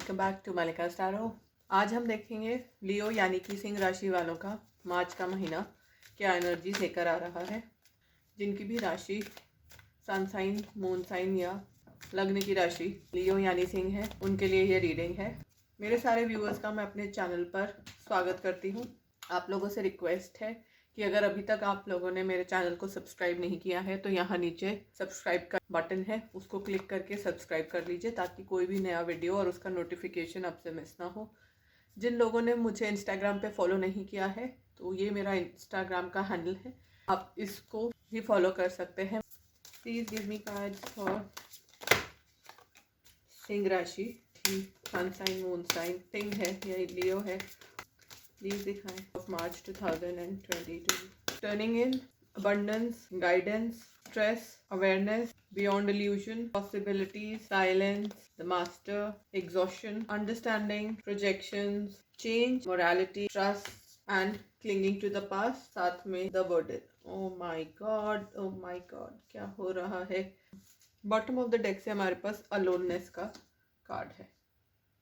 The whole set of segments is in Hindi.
वेलकम बैक टू मलिका स्टारो। आज हम देखेंगे लियो यानी कि सिंह राशि वालों का मार्च का महीना क्या एनर्जी लेकर आ रहा है। जिनकी भी राशि सन साइन, मून साइन या लग्न की राशि लियो यानी सिंह है, उनके लिए यह रीडिंग है। मेरे सारे व्यूअर्स का मैं अपने चैनल पर स्वागत करती हूँ। आप लोगों से रिक्वेस्ट है कि अगर अभी तक आप लोगों ने मेरे चैनल को सब्सक्राइब नहीं किया है तो यहाँ नीचे सब्सक्राइब का बटन है, उसको क्लिक करके सब्सक्राइब कर लीजिए ताकि कोई भी नया वीडियो और उसका नोटिफिकेशन आपसे मिस ना हो। जिन लोगों ने मुझे इंस्टाग्राम पे फॉलो नहीं किया है तो ये मेरा इंस्टाग्राम का हैंडल है, आप इसको भी फॉलो कर सकते हैं। Please give me cards for सिंह राशि। सन साइन, मून साइन, सिंह है या लियो है, प्लीज दिखाएं। Of March 2022 turning in abundance, guidance, stress, awareness, beyond illusion, possibilities, silence, the master, exhaustion, understanding, projections, change, morality, trust and clinging to the past, साथ में the burden. Oh my god, oh my god, क्या हो रहा है। बॉटम ऑफ द डेक से हमारे पास अलोननेस का कार्ड है।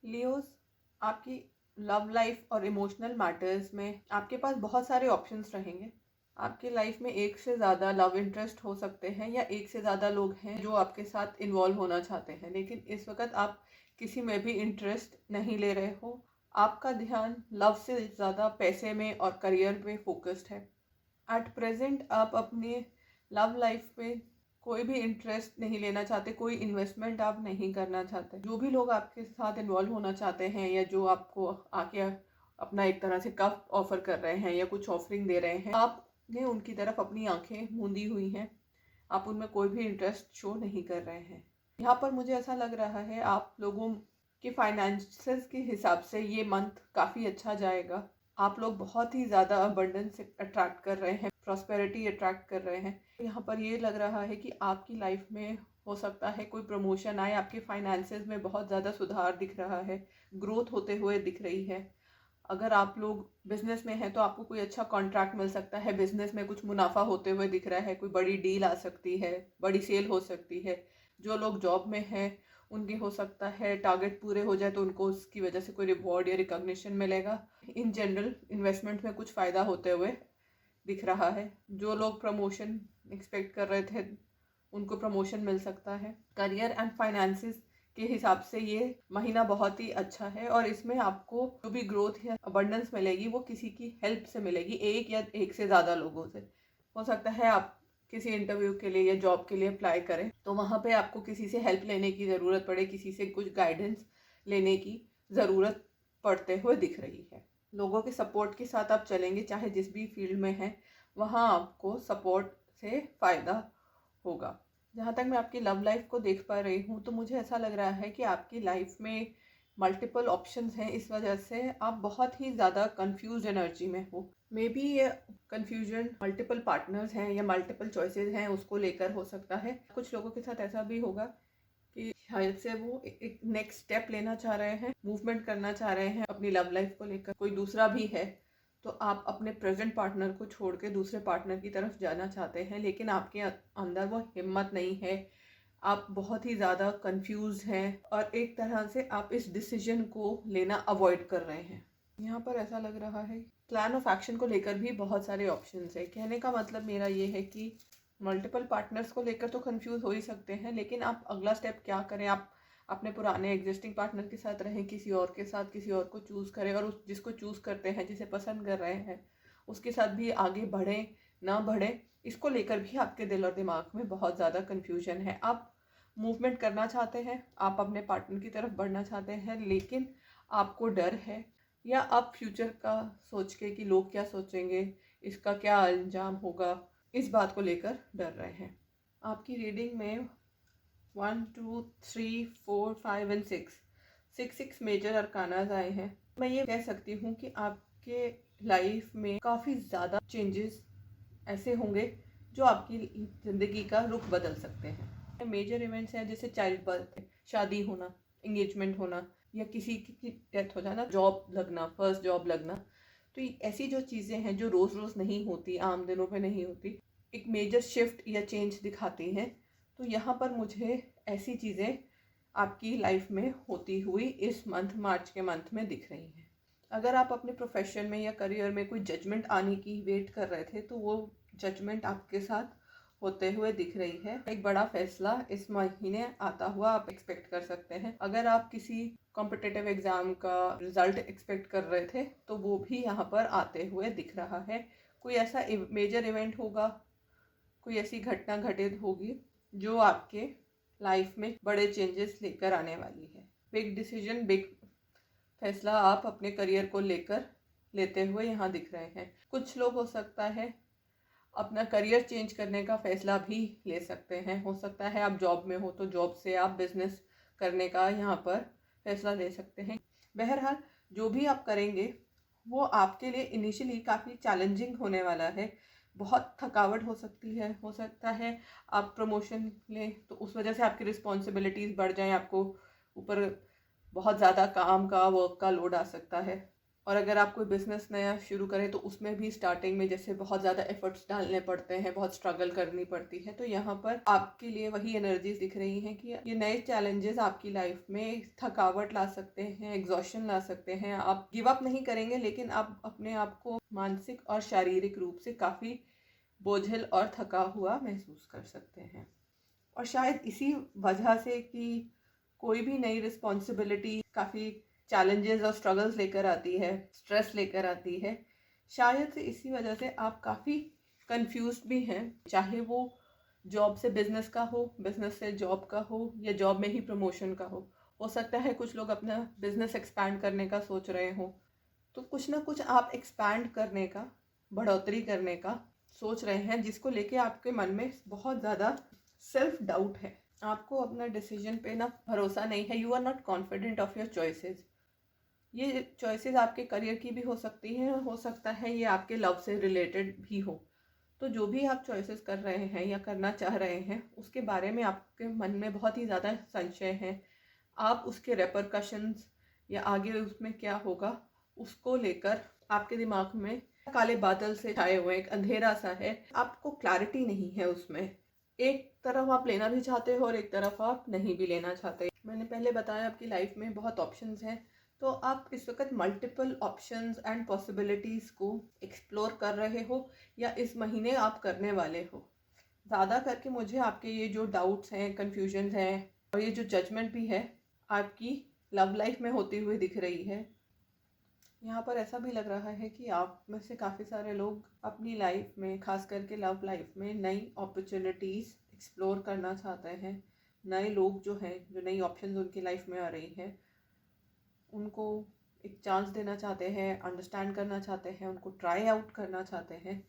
लियोस, आपकी लव लाइफ और इमोशनल मैटर्स में आपके पास बहुत सारे ऑप्शंस रहेंगे। आपकी लाइफ में एक से ज़्यादा लव इंटरेस्ट हो सकते हैं या एक से ज़्यादा लोग हैं जो आपके साथ इन्वॉल्व होना चाहते हैं, लेकिन इस वक्त आप किसी में भी इंटरेस्ट नहीं ले रहे हो। आपका ध्यान लव से ज़्यादा पैसे में और करियर में फोकस्ड है। एट प्रेजेंट आप अपने लव लाइफ में कोई भी इंटरेस्ट नहीं लेना चाहते, कोई इन्वेस्टमेंट आप नहीं करना चाहते। जो भी लोग आपके साथ इन्वॉल्व होना चाहते हैं या जो आपको आके अपना एक तरह से कप ऑफर कर रहे हैं या कुछ ऑफरिंग दे रहे हैं, आपने उनकी तरफ अपनी आंखें मूंदी हुई हैं। आप उनमें कोई भी इंटरेस्ट शो नहीं कर रहे हैं। यहाँ पर मुझे ऐसा लग रहा है आप लोगों के फाइनेंसेस के हिसाब से ये मंथ काफ़ी अच्छा जाएगा। आप लोग बहुत ही ज़्यादा अबंडेंस अट्रैक्ट कर रहे हैं, प्रॉस्पेरिटी अट्रैक्ट कर रहे हैं। यहाँ पर ये लग रहा है कि आपकी लाइफ में हो सकता है कोई प्रमोशन आए, आपके फाइनेंसेस में बहुत ज़्यादा सुधार दिख रहा है, ग्रोथ होते हुए दिख रही है। अगर आप लोग बिजनेस में हैं तो आपको कोई अच्छा कॉन्ट्रैक्ट मिल सकता है, बिजनेस में कुछ मुनाफा होते हुए दिख रहा है, कोई बड़ी डील आ सकती है, बड़ी सेल हो सकती है। जो लोग जॉब में हैं उनकी हो सकता है टारगेट पूरे हो जाए तो उनको उसकी वजह से कोई रिवॉर्ड या रिकॉग्निशन मिलेगा। इन जनरल इन्वेस्टमेंट में कुछ फ़ायदा होते हुए दिख रहा है। जो लोग प्रमोशन एक्सपेक्ट कर रहे थे उनको प्रमोशन मिल सकता है। करियर एंड फाइनेंसेस के हिसाब से ये महीना बहुत ही अच्छा है और इसमें आपको जो भी ग्रोथ या अबंडेंस मिलेगी वो किसी की हेल्प से मिलेगी, एक या एक से ज़्यादा लोगों से। हो सकता है आप किसी इंटरव्यू के लिए या जॉब के लिए अप्लाई करें तो वहाँ पे आपको किसी से हेल्प लेने की ज़रूरत पड़े, किसी से कुछ गाइडेंस लेने की ज़रूरत पड़ते हुए दिख रही है। लोगों के सपोर्ट के साथ आप चलेंगे, चाहे जिस भी फील्ड में हैं वहाँ आपको सपोर्ट से फ़ायदा होगा। जहाँ तक मैं आपकी लव लाइफ को देख पा रही हूँ तो मुझे ऐसा लग रहा है कि आपकी लाइफ में मल्टीपल ऑप्शंस हैं, इस वजह से आप बहुत ही ज़्यादा कंफ्यूज एनर्जी में हो। मे बी ये कंफ्यूजन मल्टीपल पार्टनर्स हैं या मल्टीपल चॉइसेस हैं उसको लेकर हो सकता है। कुछ लोगों के साथ ऐसा भी होगा कि शायद से वो एक नेक्स्ट स्टेप लेना चाह रहे हैं, मूवमेंट करना चाह रहे हैं अपनी लव लाइफ को लेकर। कोई दूसरा भी है तो आप अपने प्रेजेंट पार्टनर को छोड़ के दूसरे पार्टनर की तरफ जाना चाहते हैं, लेकिन आपके अंदर वो हिम्मत नहीं है। आप बहुत ही ज़्यादा कंफ्यूज हैं और एक तरह से आप इस डिसीजन को लेना अवॉइड कर रहे हैं। यहाँ पर ऐसा लग रहा है प्लान ऑफ एक्शन को लेकर भी बहुत सारे ऑप्शंस है। कहने का मतलब मेरा ये है कि मल्टीपल पार्टनर्स को लेकर तो कंफ्यूज हो ही सकते हैं, लेकिन आप अगला स्टेप क्या करें। आप अपने पुराने एग्जिस्टिंग पार्टनर के साथ रहें, किसी और के साथ किसी और को चूज़ करें और उस जिसको चूज़ करते हैं, जिसे पसंद कर रहे हैं, उसके साथ भी आगे बढ़ें ना बढ़ें, इसको लेकर भी आपके दिल और दिमाग में बहुत ज़्यादा कन्फ्यूजन है। आप मूवमेंट करना चाहते हैं, आप अपने पार्टनर की तरफ बढ़ना चाहते हैं, लेकिन आपको डर है या आप फ्यूचर का सोच के कि लोग क्या सोचेंगे, इसका क्या अंजाम होगा, इस बात को लेकर डर रहे हैं। आपकी रीडिंग में 1 2 3 4 5 एंड 6 मेजर अरकानाज आए हैं। मैं ये कह सकती हूँ कि आपके लाइफ में काफ़ी ज़्यादा चेंजेस ऐसे होंगे जो आपकी ज़िंदगी का रुख बदल सकते हैं। मेजर इवेंट्स हैं जैसे चाइल्ड बर्थ, शादी होना, एंगेजमेंट होना या किसी की डेथ हो जाना, जॉब लगना, फर्स्ट जॉब लगना। तो ऐसी जो चीज़ें हैं जो रोज़ रोज़ नहीं होती, आम दिनों पे नहीं होती, एक मेजर शिफ्ट या चेंज दिखाती हैं। तो यहाँ पर मुझे ऐसी चीज़ें आपकी लाइफ में होती हुई इस मंथ, मार्च के मंथ में दिख रही हैं। अगर आप अपने प्रोफेशन में या करियर में कोई जजमेंट आने की वेट कर रहे थे, तो वो जजमेंट आपके साथ होते हुए दिख रही है। एक बड़ा फैसला इस महीने आता हुआ आप एक्सपेक्ट कर सकते हैं। अगर आप किसी कॉम्पिटिटिव एग्जाम का रिजल्ट एक्सपेक्ट कर रहे थे, तो वो भी यहाँ पर आते हुए दिख रहा है। कोई ऐसा मेजर इवेंट होगा, कोई ऐसी घटना घटित होगी जो आपके लाइफ में बड़े चेंजेस लेकर आने वाली है। बिग डिसीजन, बिग फैसला आप अपने करियर को लेकर लेते हुए यहाँ दिख रहे हैं। कुछ लोग हो सकता है अपना करियर चेंज करने का फैसला भी ले सकते हैं। हो सकता है आप जॉब में हो तो जॉब से आप बिजनेस करने का यहाँ पर फैसला ले सकते हैं। बहरहाल जो भी आप करेंगे वो आपके लिए इनिशियली काफ़ी चैलेंजिंग होने वाला है। बहुत थकावट हो सकती है, हो सकता है आप प्रमोशन लें तो उस वजह से आपकी रिस्पॉन्सिबिलिटीज़ बढ़ जाएं, आपको ऊपर बहुत ज़्यादा काम का, वर्क का लोड आ सकता है। और अगर आप कोई बिज़नेस नया शुरू करें तो उसमें भी स्टार्टिंग में जैसे बहुत ज़्यादा एफर्ट्स डालने पड़ते हैं, बहुत स्ट्रगल करनी पड़ती है। तो यहाँ पर आपके लिए वही एनर्जीज दिख रही हैं कि ये नए चैलेंजेस आपकी लाइफ में थकावट ला सकते हैं, एग्जॉशन ला सकते हैं। आप गिव अप नहीं करेंगे, लेकिन आप अपने आप को मानसिक और शारीरिक रूप से काफ़ी बोझिल और थका हुआ महसूस कर सकते हैं। और शायद इसी वजह से कि कोई भी नई रिस्पॉन्सिबिलिटी काफ़ी चैलेंजेस और स्ट्रगल्स लेकर आती है, स्ट्रेस लेकर आती है, शायद से इसी वजह से आप काफ़ी कंफ्यूज भी हैं। चाहे वो जॉब से बिजनेस का हो, बिजनेस से जॉब का हो, या जॉब में ही प्रमोशन का हो सकता है कुछ लोग अपना बिजनेस एक्सपैंड करने का सोच रहे हो। तो कुछ ना कुछ आप एक्सपैंड करने का, बढ़ोतरी करने का सोच रहे हैं, जिसको लेके आपके मन में बहुत ज़्यादा सेल्फ डाउट है। आपको अपना डिसीजन पे ना भरोसा नहीं है। You are not confident of your choices. ये चॉइसेस आपके करियर की भी हो सकती हैं, हो सकता है ये आपके लव से रिलेटेड भी हो। तो जो भी आप चॉइसेस कर रहे हैं या करना चाह रहे हैं, उसके बारे में आपके मन में बहुत ही ज़्यादा संशय है। आप उसके रेपरकशंस या आगे उसमें क्या होगा उसको लेकर आपके दिमाग में काले बादल से छाए हुए एक अंधेरा सा है। आपको क्लैरिटी नहीं है उसमें। एक तरफ आप लेना भी चाहते हो और एक तरफ आप नहीं भी लेना चाहते। मैंने पहले बताया आपकी लाइफ में बहुत ऑप्शंस हैं, तो आप इस वक्त मल्टीपल ऑप्शंस एंड पॉसिबिलिटीज़ को एक्सप्लोर कर रहे हो या इस महीने आप करने वाले हो। ज़्यादा करके मुझे आपके ये जो डाउट्स हैं, कन्फ्यूजन हैं और ये जो जजमेंट भी है आपकी लव लाइफ में होती हुई दिख रही है। यहाँ पर ऐसा भी लग रहा है कि आप में से काफ़ी सारे लोग अपनी लाइफ में, खास करके लव लाइफ में, नई अपॉर्चुनिटीज़ एक्सप्लोर करना चाहते हैं। नए लोग जो हैं, जो नई ऑप्शंस उनकी लाइफ में आ रही हैं, उनको एक चांस देना चाहते हैं, अंडरस्टैंड करना चाहते हैं, उनको ट्राई आउट करना चाहते हैं।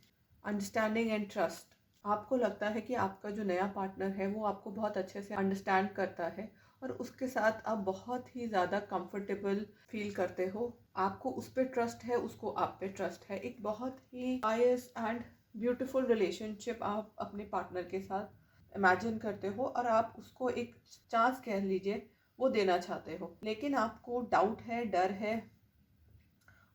Understanding and trust. आपको लगता है कि आपका जो नया पार्टनर है वो आपको बहुत अच्छे से अंडरस्टैंड करता है और उसके साथ आप बहुत ही ज़्यादा कंफर्टेबल फील करते हो। आपको उस पर ट्रस्ट है, उसको आप पे ट्रस्ट है। एक बहुत ही पायस एंड ब्यूटीफुल रिलेशनशिप आप अपने पार्टनर के साथ इमेजिन करते हो और आप उसको एक चांस कह लीजिए वो देना चाहते हो। लेकिन आपको डाउट है, डर है,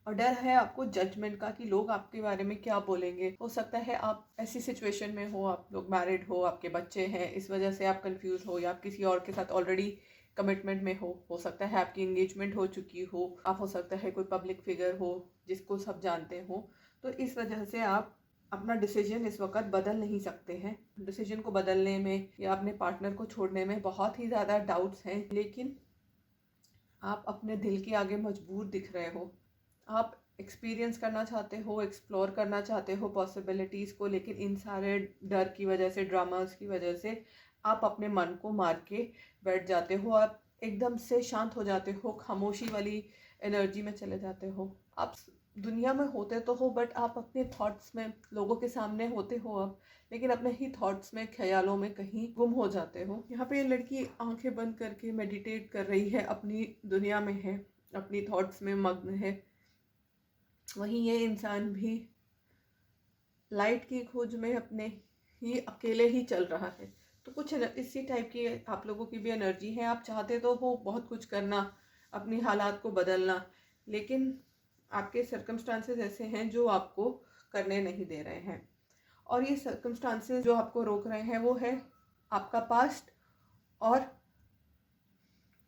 और डर है आपको जजमेंट का कि लोग आपके बारे में क्या बोलेंगे। हो सकता है आप ऐसी सिचुएशन में हो, आप लोग मैरिड हो, आपके बच्चे हैं, इस वजह से आप कंफ्यूज हो, या आप किसी और के साथ ऑलरेडी कमिटमेंट में हो सकता है आपकी एंगेजमेंट हो चुकी हो, आप हो सकता है कोई पब्लिक फिगर हो जिसको सब जानते हो। तो इस वजह से आप अपना डिसीजन इस वक्त बदल नहीं सकते हैं। डिसीजन को बदलने में या अपने पार्टनर को छोड़ने में बहुत ही ज़्यादा डाउट्स हैं, लेकिन आप अपने दिल के आगे मजबूर दिख रहे हो। आप एक्सपीरियंस करना चाहते हो, एक्सप्लोर करना चाहते हो पॉसिबिलिटीज़ को, लेकिन इन सारे डर की वजह से, ड्रामास की वजह से आप अपने मन को मार के बैठ जाते हो। आप एकदम से शांत हो जाते हो, खामोशी वाली एनर्जी में चले जाते हो। आप दुनिया में होते तो हो, बट आप अपने थॉट्स में, लोगों के सामने होते हो आप, लेकिन अपने ही थॉट्स में, ख्यालों में कहीं गुम हो जाते हो। यहाँ पे ये लड़की आंखें बंद करके मेडिटेट कर रही है, अपनी दुनिया में है, अपनी थॉट्स में मग्न है। वहीं ये इंसान भी लाइट की खोज में अपने ही अकेले ही चल रहा है। तो कुछ इसी टाइप की आप लोगों की भी एनर्जी है। आप चाहते तो हो बहुत कुछ करना, अपनी हालात को बदलना, लेकिन आपके सर्कमस्टांसेस ऐसे हैं जो आपको करने नहीं दे रहे हैं। और ये सर्कमस्टांसेस जो आपको रोक रहे हैं वो है आपका पास्ट और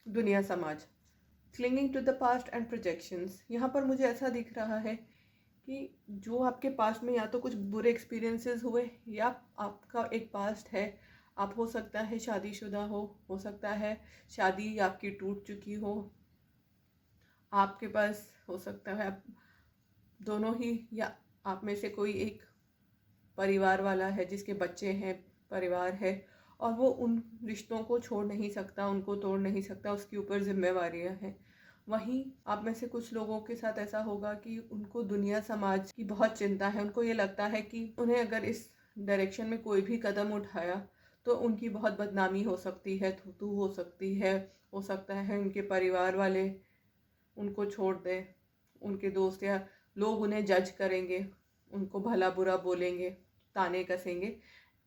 दुनिया समाज। Clinging to the past and projections, यहाँ पर मुझे ऐसा दिख रहा है कि जो आपके पास्ट में या तो कुछ बुरे एक्सपीरियंसेस हुए या आपका एक पास्ट है, आप हो सकता है शादीशुदा हो सकता है शादी आपकी टूट चुकी हो, आपके पास हो सकता है आप दोनों ही, या आप में से कोई एक परिवार वाला है जिसके बच्चे हैं, परिवार है, और वो उन रिश्तों को छोड़ नहीं सकता, उनको तोड़ नहीं सकता, उसके ऊपर जिम्मेवारियां हैं। वहीं आप में से कुछ लोगों के साथ ऐसा होगा कि उनको दुनिया समाज की बहुत चिंता है, उनको ये लगता है कि उन्हें अगर इस डायरेक्शन में कोई भी कदम उठाया तो उनकी बहुत बदनामी हो सकती है, थू हो सकती है, हो सकता है उनके परिवार वाले उनको छोड़ दें, उनके दोस्त या लोग उन्हें जज करेंगे, उनको भला बुरा बोलेंगे, ताने कसेंगे।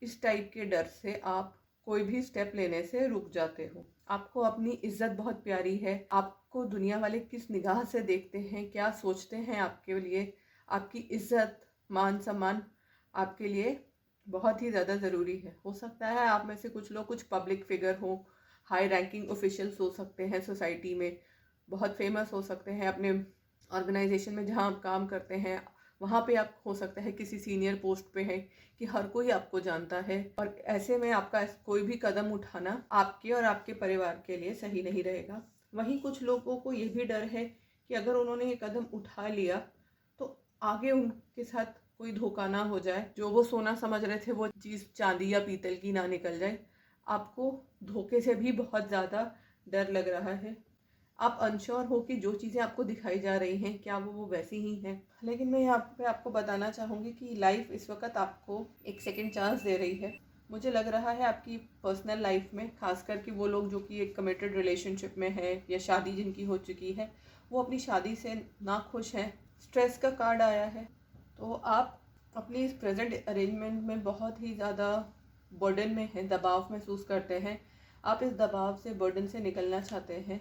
इस टाइप के डर से आप कोई भी स्टेप लेने से रुक जाते हो। आपको अपनी इज्जत बहुत प्यारी है, आपको दुनिया वाले किस निगाह से देखते हैं, क्या सोचते हैं आपके लिए, आपकी इज्जत मान सम्मान आपके लिए बहुत ही ज़्यादा ज़रूरी है। हो सकता है आप में से कुछ लोग कुछ पब्लिक फिगर हो, हाई रैंकिंग ऑफिशियल्स हो सकते हैं सोसाइटी में, बहुत फेमस हो सकते हैं, अपने ऑर्गेनाइजेशन में जहाँ आप काम करते हैं वहाँ पे आप हो सकता है किसी सीनियर पोस्ट पे हैं कि हर कोई आपको जानता है, और ऐसे में आपका कोई भी कदम उठाना आपके और आपके परिवार के लिए सही नहीं रहेगा। वहीं कुछ लोगों को ये भी डर है कि अगर उन्होंने ये कदम उठा लिया तो आगे उनके साथ कोई धोखा ना हो जाए, जो वो सोना समझ रहे थे वो चीज़ चांदी या पीतल की ना निकल जाए। आपको धोखे से भी बहुत ज़्यादा डर लग रहा है, आप अनश्योर हो कि जो चीज़ें आपको दिखाई जा रही हैं क्या वो वैसी ही हैं। लेकिन मैं यहाँ पे आपको बताना चाहूँगी कि लाइफ इस वक्त आपको एक सेकंड चांस दे रही है। मुझे लग रहा है आपकी पर्सनल लाइफ में, खासकर कि वो लोग जो कि एक कमिटेड रिलेशनशिप में है या शादी जिनकी हो चुकी है, वो अपनी शादी से ना खुश हैं, स्ट्रेस का कार्ड आया है। तो आप अपनी इस प्रेजेंट अरेंजमेंट में बहुत ही ज़्यादा बर्डन में हैं, दबाव महसूस करते हैं। आप इस दबाव से, बर्डन से निकलना चाहते हैं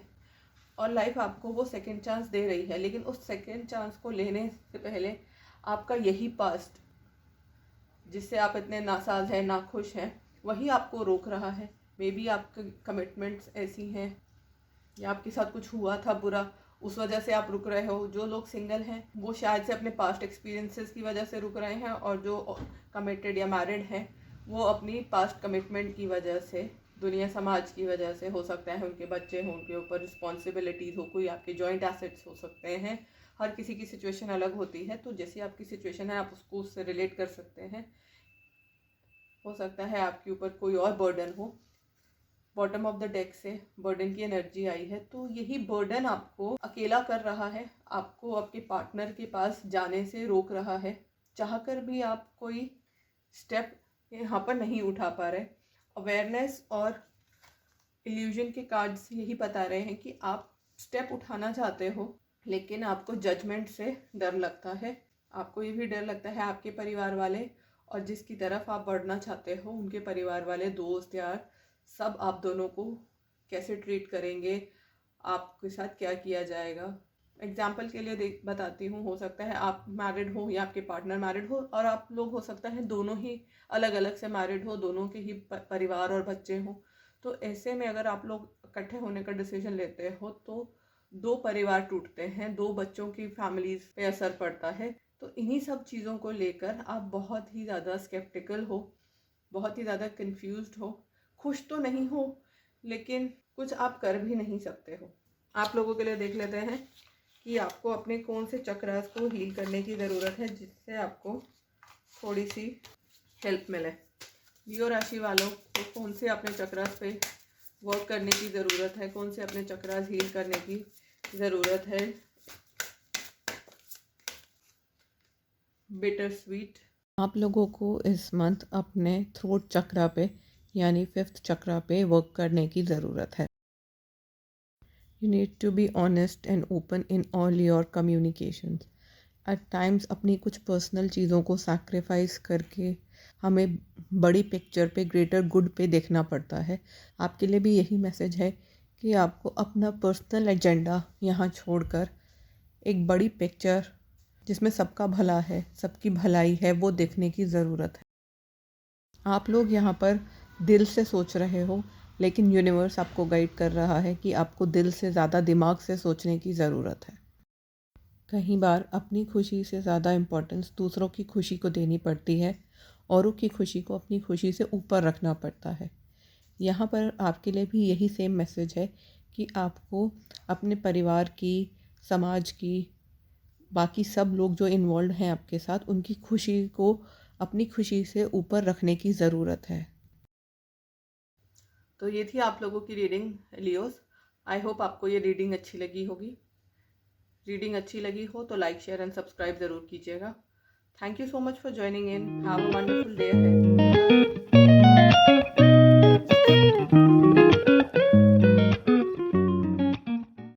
और लाइफ आपको वो सेकंड चांस दे रही है। लेकिन उस सेकंड चांस को लेने से पहले आपका यही पास्ट जिससे आप इतने नासाज हैं, नाखुश हैं, वही आपको रोक रहा है। मे बी आपकी कमिटमेंट्स ऐसी हैं या आपके साथ कुछ हुआ था बुरा, उस वजह से आप रुक रहे हो। जो लोग सिंगल हैं वो शायद से अपने पास्ट एक्सपीरियंसेस की वजह से रुक रहे हैं, और जो कमिटेड या मैरिड हैं वो अपनी पास्ट कमिटमेंट की वजह से, दुनिया समाज की वजह से, हो सकता है उनके बच्चे हों, उनके ऊपर रिस्पॉन्सिबिलिटीज़ हो, कोई आपके जॉइंट एसेट्स हो सकते हैं। हर किसी की सिचुएशन अलग होती है, तो जैसी आपकी सिचुएशन है आप उसको उससे रिलेट कर सकते हैं। हो सकता है आपके ऊपर कोई और बर्डन हो, बॉटम ऑफ द डेक से बर्डन की एनर्जी आई है, तो यही बर्डन आपको अकेला कर रहा है, आपको आपके पार्टनर के पास जाने से रोक रहा है। चाहकर भी आप कोई स्टेप यहाँ पर नहीं उठा पा रहे। अवेयरनेस और इल्यूजन के कार्ड्स यही बता रहे हैं कि आप स्टेप उठाना चाहते हो, लेकिन आपको जजमेंट से डर लगता है। आपको ये भी डर लगता है आपके परिवार वाले और जिसकी तरफ आप बढ़ना चाहते हो उनके परिवार वाले, दोस्त, यार, सब आप दोनों को कैसे ट्रीट करेंगे, आपके साथ क्या किया जाएगा। एग्जाम्पल के लिए बताती हूँ, हो सकता है आप मैरिड हो या आपके पार्टनर मैरिड हो, और आप लोग हो सकता है दोनों ही अलग अलग से मैरिड हो, दोनों के ही परिवार और बच्चे हों। तो ऐसे में अगर आप लोग इकट्ठे होने का डिसीजन लेते हो तो दो परिवार टूटते हैं, दो बच्चों की फैमिलीज पे असर पड़ता है। तो इन्हीं सब चीज़ों को लेकर आप बहुत ही ज़्यादा स्केप्टिकल हो, बहुत ही ज़्यादा कंफ्यूज्ड हो, खुश तो नहीं हो लेकिन कुछ आप कर भी नहीं सकते हो। आप लोगों के लिए देख लेते हैं कि आपको अपने कौन से चक्रास को हील करने की ज़रूरत है जिससे आपको थोड़ी सी हेल्प मिले। लियो राशि वालों को कौन से अपने चक्रास पे वर्क करने की ज़रूरत है, कौन से अपने चक्रास हील करने की ज़रूरत है। बिटर स्वीट, आप लोगों को इस मंथ अपने थ्रोट चक्रा पे यानी 5th चक्रा पे वर्क करने की ज़रूरत है। You need to be honest and open in all your communications. At times अपनी कुछ पर्सनल चीज़ों को सैक्रिफाइस करके हमें बड़ी पिक्चर पे, ग्रेटर गुड पे देखना पड़ता है। आपके लिए भी यही मैसेज है कि आपको अपना पर्सनल एजेंडा यहाँ छोड़कर एक बड़ी पिक्चर जिसमें सबका भला है, सबकी भलाई है, वो देखने की ज़रूरत है। आप लोग यहाँ पर दिल से सोच रहे हो, लेकिन यूनिवर्स आपको गाइड कर रहा है कि आपको दिल से ज़्यादा दिमाग से सोचने की ज़रूरत है। कई बार अपनी खुशी से ज़्यादा इम्पोर्टेंस दूसरों की खुशी को देनी पड़ती है, औरों की खुशी को अपनी खुशी से ऊपर रखना पड़ता है। यहाँ पर आपके लिए भी यही सेम मैसेज है कि आपको अपने परिवार की, समाज की, बाकी सब लोग जो इन्वॉल्व हैं आपके साथ, उनकी खुशी को अपनी खुशी से ऊपर रखने की ज़रूरत है। तो ये थी आप लोगों की रीडिंग लियोस। आई होप आपको ये रीडिंग अच्छी लगी होगी। रीडिंग अच्छी लगी हो तो लाइक, शेयर एंड सब्सक्राइब ज़रूर कीजिएगा। Thank you so much for joining in. Have a wonderful day ahead.